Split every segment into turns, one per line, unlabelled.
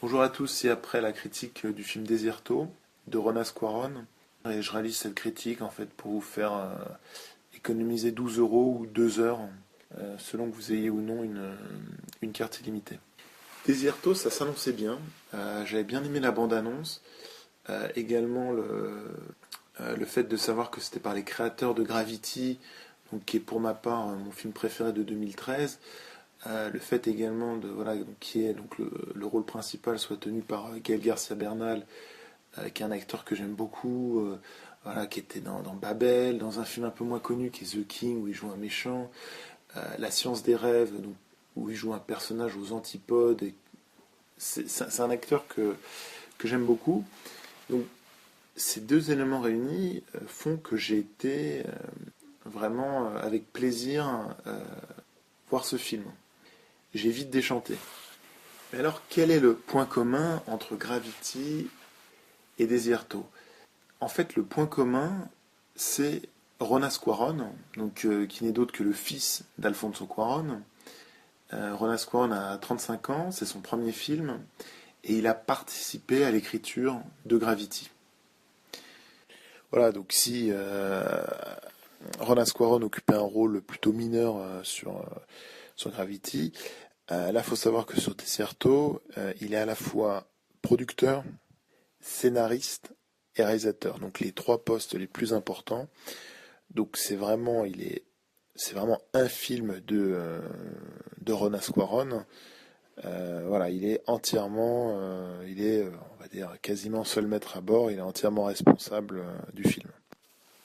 Bonjour à tous, c'est après la critique du film Desierto de Ronas Cuarón. Et je réalise cette critique en fait pour vous faire économiser 12 euros ou 2 heures selon que vous ayez ou non une carte illimitée. Desierto, ça s'annonçait bien. J'avais bien aimé la bande-annonce. Également le fait de savoir que c'était par les créateurs de Gravity, donc qui est pour ma part mon film préféré de 2013. Le fait également de voilà donc, qui est donc le rôle principal soit tenu par Gaël Garcia Bernal, qui est un acteur que j'aime beaucoup, voilà, qui était dans Babel, dans un film un peu moins connu qui est The King où il joue un méchant, La Science des rêves donc, où il joue un personnage aux antipodes. Et c'est un acteur que j'aime beaucoup. Donc ces deux éléments réunis font que j'ai été vraiment avec plaisir voir ce film. J'ai vite déchanté. Mais alors, quel est le point commun entre Gravity et Desierto? En fait, le point commun, c'est Ronas Cuarón, donc, qui n'est d'autre que le fils d'Alfonso Cuarón. Ronas Cuarón a 35 ans, c'est son premier film, et il a participé à l'écriture de Gravity. Voilà, donc si Ronas Cuarón occupait un rôle plutôt mineur sur Gravity, là, il faut savoir que sur Desierto, il est à la fois producteur, scénariste et réalisateur. Donc les trois postes les plus importants. Donc c'est vraiment un film de Ronas Cuarón. Voilà, il est entièrement, on va dire, quasiment seul maître à bord. Il est entièrement responsable du film.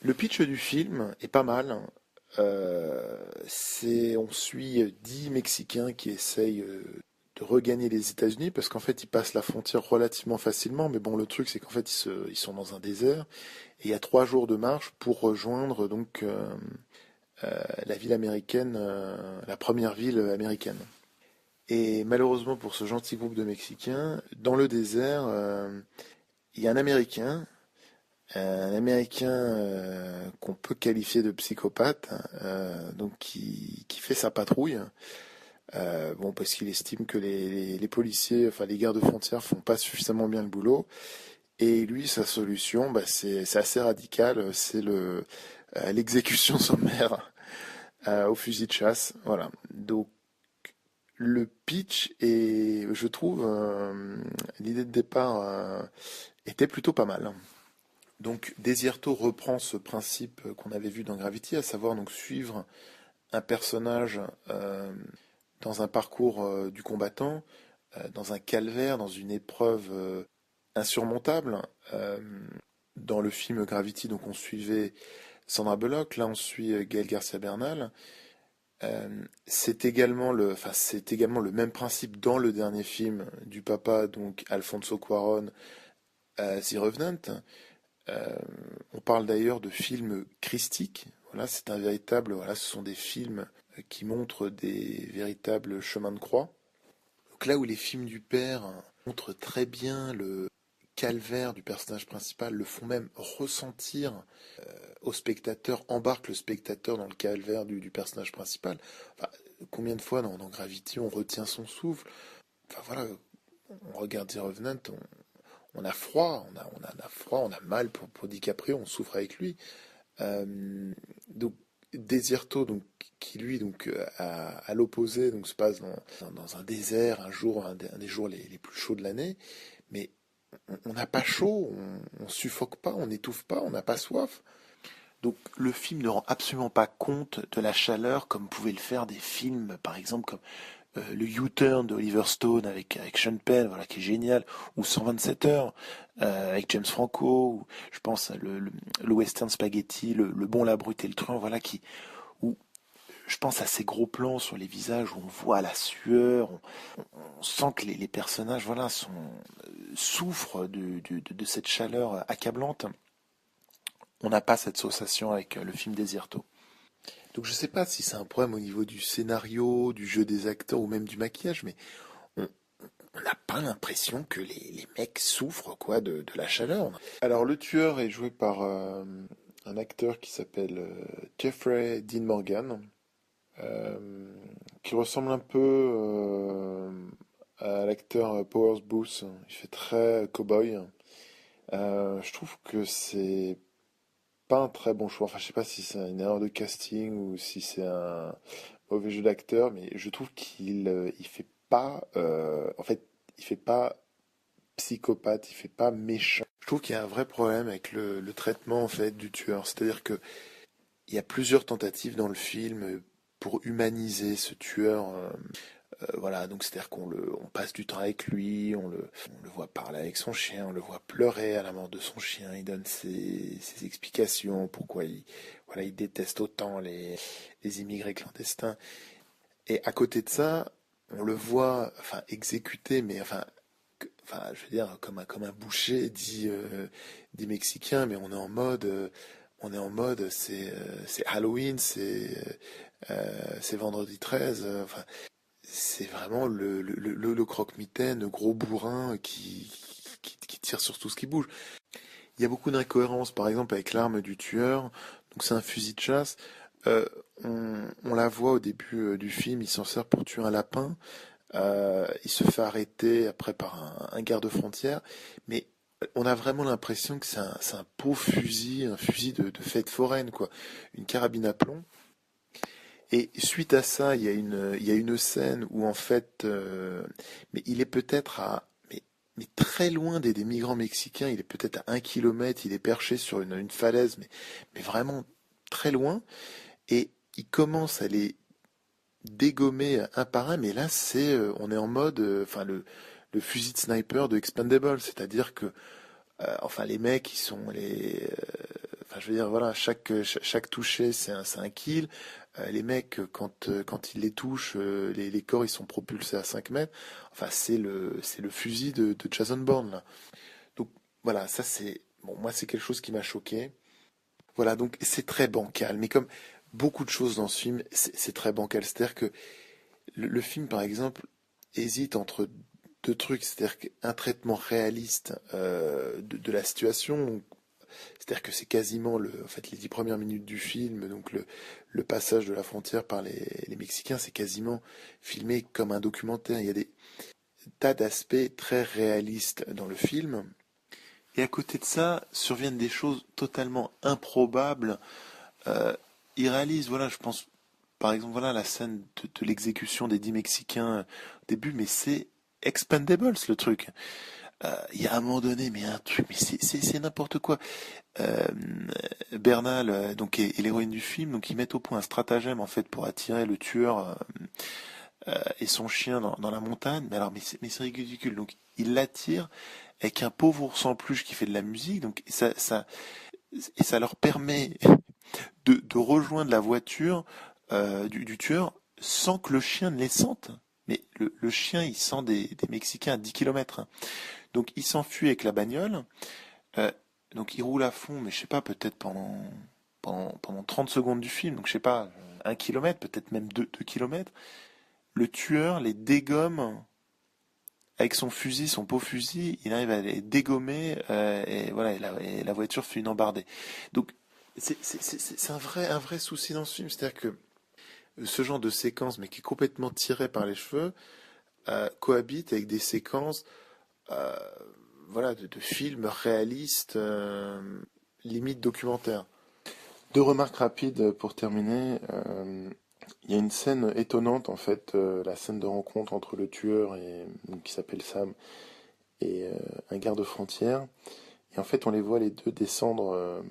Le pitch du film est pas mal. On suit 10 Mexicains qui essayent de regagner les États-Unis parce qu'en fait ils passent la frontière relativement facilement, mais bon le truc c'est qu'en fait ils sont dans un désert et il y a 3 jours de marche pour rejoindre donc la ville américaine, la première ville américaine. Et malheureusement pour ce gentil groupe de Mexicains, dans le désert, il y a un Américain qu'on peut qualifier de psychopathe, donc qui fait sa patrouille. Bon, parce qu'il estime que les policiers, enfin les gardes frontières font pas suffisamment bien le boulot. Et lui, sa solution, bah, c'est assez radical, c'est l'exécution sommaire au fusil de chasse. Voilà. Donc le pitch et je trouve l'idée de départ était plutôt pas mal. Donc Desierto reprend ce principe qu'on avait vu dans Gravity, à savoir donc suivre un personnage dans un parcours du combattant, dans un calvaire, dans une épreuve insurmontable. Dans le film Gravity, donc on suivait Sandra Bullock, là on suit Gaël Garcia Bernal. C'est également le même principe dans le dernier film du papa, donc Alfonso Cuarón, The Revenant. Euh, on parle d'ailleurs de films christiques. Voilà, c'est un véritable. Voilà, ce sont des films qui montrent des véritables chemins de croix. Donc là où les films du père montrent très bien le calvaire du personnage principal, le font même ressentir au spectateur, embarque le spectateur dans le calvaire du personnage principal. Enfin, combien de fois dans Gravity on retient son souffle? Enfin voilà, on regarde The Revenant, on a froid, on a froid, on a mal pour DiCaprio, on souffre avec lui. Donc Desierto, donc qui lui donc à l'opposé, donc se passe dans un désert un jour, un des jours les plus chauds de l'année, mais on n'a pas chaud, on suffoque pas, on n'étouffe pas, on n'a pas soif. Donc le film ne rend absolument pas compte de la chaleur comme pouvaient le faire des films, par exemple comme le U-Turn de Oliver Stone avec Sean Penn, voilà, qui est génial, ou 127 heures avec James Franco, ou je pense à le western spaghetti, le bon, la brute et le truand, voilà, où je pense à ces gros plans sur les visages où on voit la sueur, on sent que les personnages, voilà, souffrent de cette chaleur accablante. On n'a pas cette sensation avec le film Desierto. Donc je sais pas si c'est un problème au niveau du scénario, du jeu des acteurs ou même du maquillage, mais on on n'a pas l'impression que les mecs souffrent quoi de la chaleur. Alors le tueur est joué par un acteur qui s'appelle Jeffrey Dean Morgan, euh, qui ressemble un peu l'acteur Powers Booth. Il fait très cow-boy. Je trouve que c'est pas un très bon choix. Enfin, je sais pas si c'est une erreur de casting ou si c'est un mauvais jeu d'acteur, mais je trouve il fait pas, en fait, il fait pas psychopathe, il fait pas méchant. Je trouve qu'il y a un vrai problème avec le traitement en fait du tueur. C'est-à-dire que il y a plusieurs tentatives dans le film pour humaniser ce tueur. Voilà, donc c'est-à-dire on passe du temps avec lui, on le voit parler avec son chien, on le voit pleurer à la mort de son chien, il donne ses explications, pourquoi voilà, il déteste autant les immigrés clandestins. Et à côté de ça, on le voit, enfin, exécuté, mais enfin, je veux dire, comme un boucher dit mexicain, mais on est en mode, c'est Halloween, c'est vendredi 13, enfin, c'est vraiment le croque-mitaine, gros bourrin qui tire sur tout ce qui bouge. Il y a beaucoup d'incohérences, par exemple avec l'arme du tueur. Donc c'est un fusil de chasse. Euh, on la voit au début du film, il s'en sert pour tuer un lapin. Il se fait arrêter après par un garde-frontière. Mais on a vraiment l'impression que c'est un pauvre fusil, un fusil de fête foraine, quoi. Une carabine à plomb. Et suite à ça, il y a une scène où en fait, mais il est peut-être mais très loin des migrants mexicains. Il est peut-être à 1 kilomètre. Il est perché sur une falaise, mais vraiment très loin. Et il commence à les dégommer un par un. Mais là, on est en mode, enfin le fusil de sniper de Expendable, c'est-à-dire que enfin, les mecs, ils sont enfin, je veux dire, voilà, chaque toucher, c'est un kill. Les mecs, quand ils les touchent, les corps, ils sont propulsés à 5 mètres. Enfin, c'est le fusil de Jason Bourne, là. Donc, voilà, ça, bon, moi, c'est quelque chose qui m'a choqué. Voilà, donc, c'est très bancal. Mais comme beaucoup de choses dans ce film, c'est très bancal. C'est-à-dire que le film, par exemple, hésite entre deux trucs. C'est-à-dire qu'un traitement réaliste de la situation. C'est-à-dire que c'est quasiment en fait, les 10 premières minutes du film, donc le passage de la frontière par les Mexicains, c'est quasiment filmé comme un documentaire. Il y a des tas d'aspects très réalistes dans le film. Et à côté de ça, surviennent des choses totalement improbables, irréalistes. Voilà, je pense, par exemple, voilà la scène de l'exécution des 10 Mexicains au début, mais c'est Expendables le truc. Il y a un moment donné, mais un truc, mais c'est n'importe quoi. euh, Bernal, donc est l'héroïne du film, donc ils mettent au point un stratagème en fait pour attirer le tueur et son chien dans la montagne. Mais alors, mais c'est ridicule. Donc ils l'attirent avec un pauvre ours en peluche qui fait de la musique. Donc et ça leur permet de rejoindre la voiture du tueur sans que le chien ne les sente. Mais le chien, il sent des Mexicains à 10 kilomètres. Donc il s'enfuit avec la bagnole. Euh, donc il roule à fond, mais je sais pas, peut-être pendant 30 secondes du film, donc je sais pas, 1 kilomètre, peut-être même deux kilomètres. Le tueur les dégomme avec son fusil, son beau fusil, il arrive à les dégommer, et voilà, et la voiture fait une embardée. Donc c'est un vrai souci dans ce film, c'est-à-dire que ce genre de séquence, mais qui est complètement tiré par les cheveux, cohabite avec des séquences euh, voilà, de films réalistes, limite documentaires. Deux remarques rapides pour terminer. Il y a une scène étonnante en fait, la scène de rencontre entre le tueur qui s'appelle Sam et un garde-frontière. Et en fait, on les voit les deux descendre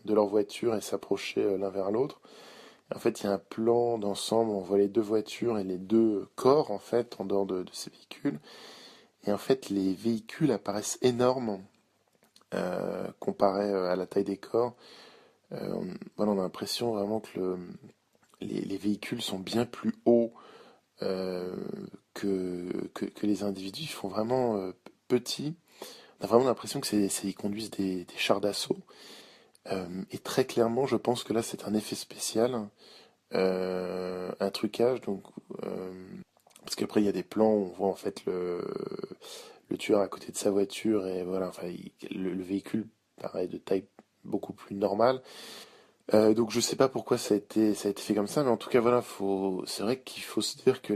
de leur voiture et s'approcher l'un vers l'autre. En fait, il y a un plan d'ensemble, on voit les deux voitures et les deux corps en fait en dehors de ces véhicules. Et en fait, les véhicules apparaissent énormes comparé à la taille des corps. Voilà, on a l'impression vraiment que les véhicules sont bien plus hauts euh, que les individus. Ils font vraiment petits. On a vraiment l'impression que ils conduisent des chars d'assaut. Et très clairement, je pense que là, c'est un effet spécial, un trucage. Donc, parce qu'après, il y a des plans où on voit en fait le tueur à côté de sa voiture et voilà, enfin, le véhicule paraît de taille beaucoup plus normale. Donc je sais pas pourquoi ça a été fait comme ça, mais en tout cas voilà, c'est vrai qu'il faut se dire que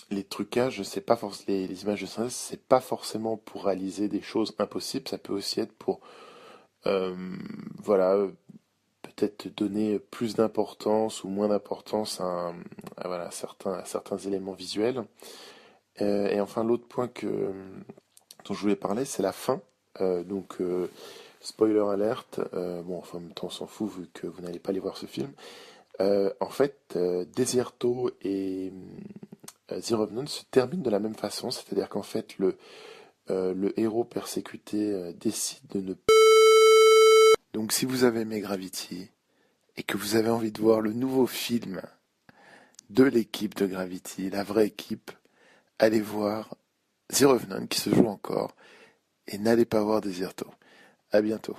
les trucages, c'est pas forcément les images de synthèse, c'est pas forcément pour réaliser des choses impossibles, ça peut aussi être pour euh, voilà, peut-être donner plus d'importance ou moins d'importance voilà, à certains éléments visuels. Et enfin, l'autre point dont je voulais parler, c'est la fin. Spoiler alerte, bon, enfin, en même temps, on s'en fout vu que vous n'allez pas aller voir ce film. En fait, Desierto et The Revenant se terminent de la même façon, c'est-à-dire qu'en fait, le héros persécuté décide de ne... Donc si vous avez aimé Gravity et que vous avez envie de voir le nouveau film de l'équipe de Gravity, la vraie équipe, allez voir The Revenant qui se joue encore et n'allez pas voir Desierto. À bientôt.